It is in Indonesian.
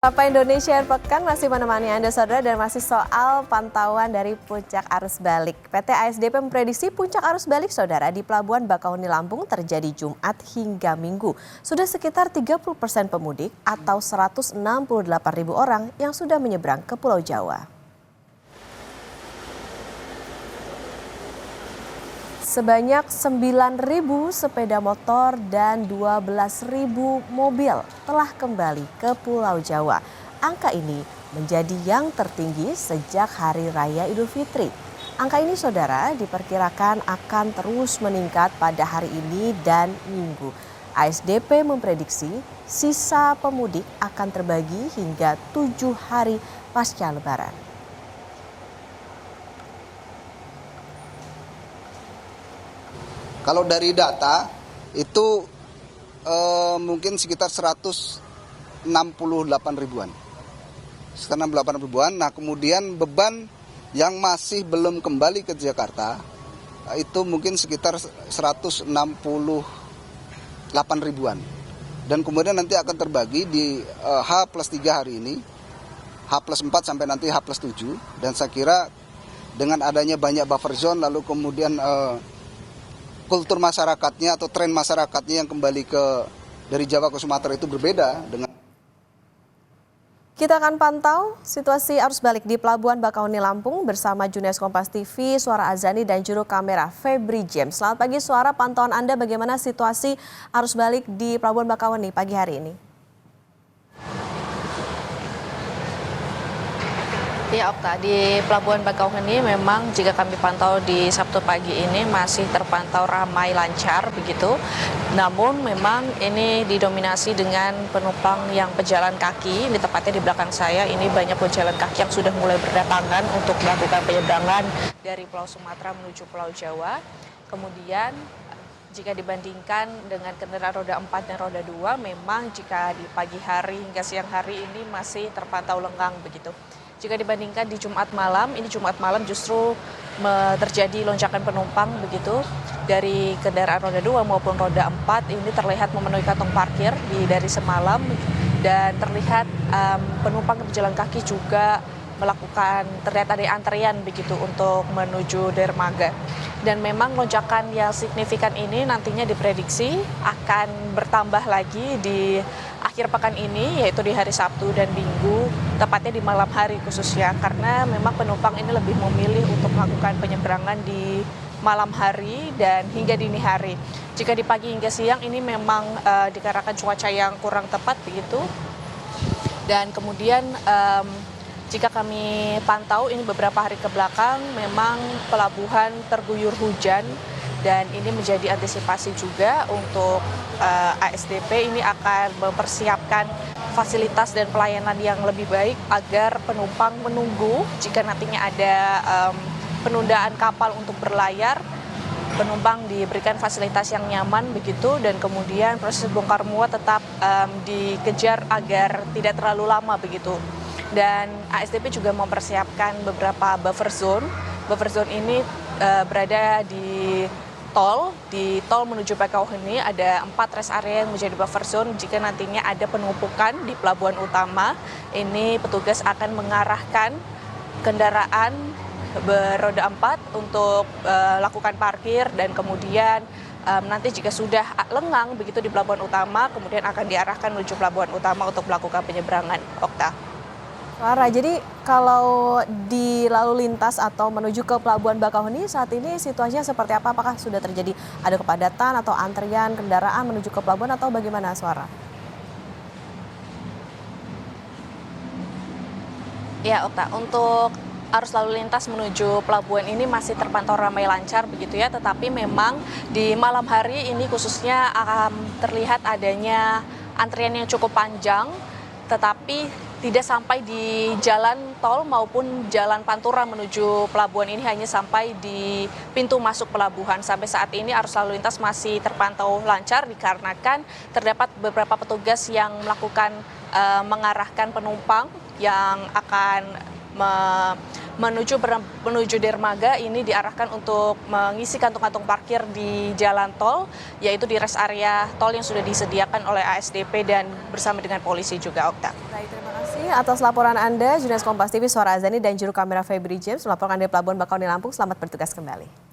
Sapa Indonesia Air Pekan masih menemani Anda saudara dan masih soal pantauan dari puncak arus balik. PT ASDP memprediksi puncak arus balik saudara di Pelabuhan Bakauheni Lampung terjadi Jumat hingga Minggu. Sudah sekitar 30% pemudik atau 168.000 orang yang sudah menyeberang ke Pulau Jawa. Sebanyak 9.000 sepeda motor dan 12.000 mobil telah kembali ke Pulau Jawa. Angka ini menjadi yang tertinggi sejak Hari Raya Idul Fitri. Angka ini saudara diperkirakan akan terus meningkat pada hari ini dan Minggu. ASDP memprediksi sisa pemudik akan terbagi hingga 7 hari pasca Lebaran. Kalau dari data itu mungkin sekitar 168 ribuan. Sekitar 68 ribuan. Nah kemudian beban yang masih belum kembali ke Jakarta itu mungkin sekitar 168 ribuan. Dan kemudian nanti akan terbagi di H+3 hari ini, H+4 sampai nanti H+7. Dan saya kira dengan adanya banyak buffer zone lalu kemudian kultur masyarakatnya atau tren masyarakatnya yang kembali dari Jawa ke Sumatera itu berbeda dengan. Kita akan pantau situasi arus balik di Pelabuhan Bakauheni Lampung bersama jurnalis Kompas TV, Suara Azani dan juru kamera Febri James. Selamat pagi Suara, pantauan Anda bagaimana situasi arus balik di Pelabuhan Bakauheni pagi hari ini? Ya Okta, di Pelabuhan Bakauheni memang jika kami pantau di Sabtu pagi ini masih terpantau ramai lancar begitu. Namun memang ini didominasi dengan penumpang yang pejalan kaki. Di tepatnya di belakang saya ini banyak pejalan kaki yang sudah mulai berdatangan untuk melakukan penyeberangan dari Pulau Sumatera menuju Pulau Jawa. Kemudian jika dibandingkan dengan kendaraan roda 4 dan roda 2, memang jika di pagi hari hingga siang hari ini masih terpantau lengang begitu. Jika dibandingkan di Jumat malam, ini Jumat malam justru terjadi lonjakan penumpang begitu dari kendaraan roda 2 maupun roda 4 ini terlihat memenuhi kantong parkir dari semalam dan terlihat penumpang berjalan kaki juga melakukan terlihat ada antrian begitu untuk menuju dermaga. Dan memang lonjakan yang signifikan ini nantinya diprediksi akan bertambah lagi di akhir pekan ini, yaitu di hari Sabtu dan Minggu, tepatnya di malam hari khususnya, karena memang penumpang ini lebih memilih untuk melakukan penyeberangan di malam hari dan hingga dini hari. Jika di pagi hingga siang ini memang dikarenakan cuaca yang kurang tepat begitu, dan kemudian jika kami pantau ini beberapa hari ke belakang memang pelabuhan terguyur hujan dan ini menjadi antisipasi juga untuk ASDP ini akan mempersiapkan fasilitas dan pelayanan yang lebih baik agar penumpang menunggu jika nantinya ada penundaan kapal untuk berlayar. Penumpang diberikan fasilitas yang nyaman begitu dan kemudian proses bongkar muat tetap dikejar agar tidak terlalu lama begitu. Dan ASDP juga mempersiapkan beberapa buffer zone. Buffer zone ini berada di tol menuju Bakauheni ada 4 rest area yang menjadi buffer zone. Jika nantinya ada penumpukan di pelabuhan utama, ini petugas akan mengarahkan kendaraan beroda 4 untuk lakukan parkir dan kemudian nanti jika sudah lengang begitu di pelabuhan utama, kemudian akan diarahkan menuju pelabuhan utama untuk melakukan penyeberangan. Okta. Suara, jadi kalau di lalu lintas atau menuju ke Pelabuhan Bakauheni saat ini situasinya seperti apa? Apakah sudah terjadi ada kepadatan atau antrian kendaraan menuju ke pelabuhan atau bagaimana Suara? Ya Okta, untuk arus lalu lintas menuju pelabuhan ini masih terpantau ramai lancar begitu ya, tetapi memang di malam hari ini khususnya terlihat adanya antrian yang cukup panjang, tetapi tidak sampai di jalan tol maupun jalan pantura menuju pelabuhan ini, hanya sampai di pintu masuk pelabuhan. Sampai saat ini arus lalu lintas masih terpantau lancar dikarenakan terdapat beberapa petugas yang melakukan mengarahkan penumpang yang akan menuju dermaga ini diarahkan untuk mengisi kantung-kantung parkir di jalan tol, yaitu di rest area tol yang sudah disediakan oleh ASDP dan bersama dengan polisi juga, Okta. Baik, terima kasih. atas laporan Anda, jurnalis Kompas TV Suara Azani dan juru kamera Febri James melaporkan dari Pelabuhan Bakauheni Lampung. Selamat bertugas kembali.